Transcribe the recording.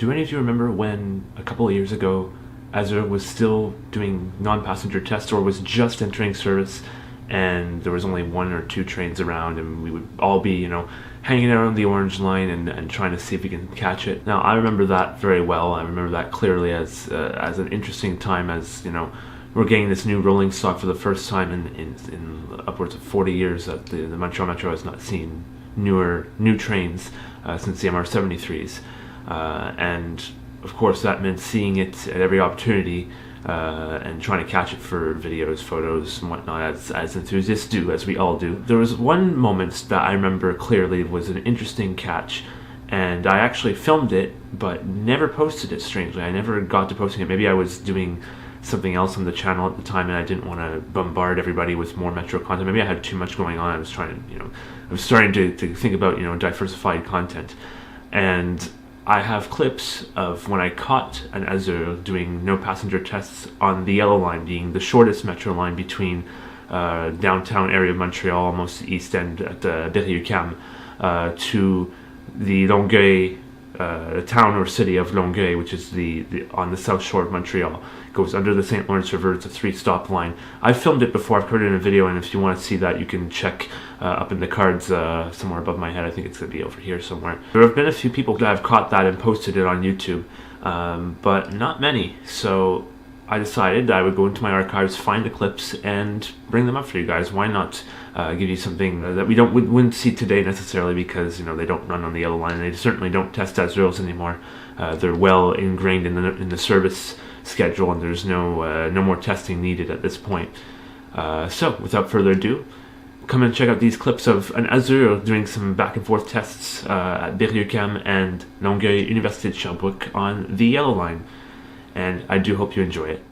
Do any of you remember when, a couple of years ago, Azur was still doing non-passenger tests or was just entering service, and there was only 1 or 2 trains around, and we would all be, hanging out on the orange line and trying to see if we can catch it. Now, I remember that very well. I remember that clearly as an interesting time, as, we're getting this new rolling stock for the first time in upwards of 40 years that the Montreal Metro has not seen new trains since the MR73s. And of course that meant seeing it at every opportunity and trying to catch it for videos, photos, and whatnot, as enthusiasts do, as we all do. There was one moment that I remember clearly was an interesting catch, and I actually filmed it but never posted it, strangely. I never got to posting it. Maybe I was doing something else on the channel at the time and I didn't want to bombard everybody with more Metro content. Maybe I had too much going on. I was trying to, I was starting to think about, diversified content. And I have clips of when I caught an Azur doing no passenger tests on the yellow line, being the shortest Metro line between downtown area of Montreal, almost the east end at berri-uqam, to the Longueuil, town or city of Longueuil, which is on the south shore of Montreal. It goes under the St. Lawrence River. It's a 3-stop line. I've filmed it before. I've covered it in a video, and if you want to see that, you can check up in the cards somewhere above my head. I think it's going to be over here somewhere. There have been a few people that have caught that and posted it on YouTube, but not many. So I decided I would go into my archives, find the clips, and bring them up for you guys. Why not give you something that we wouldn't see today necessarily, because they don't run on the yellow line, and they certainly don't test Azurals anymore. They're well ingrained in the service schedule, and there's no more testing needed at this point. So without further ado, come and check out these clips of an Azur doing some back and forth tests at berri-uqam and Longueuil Université de Sherbrooke on the yellow line. And I do hope you enjoy it.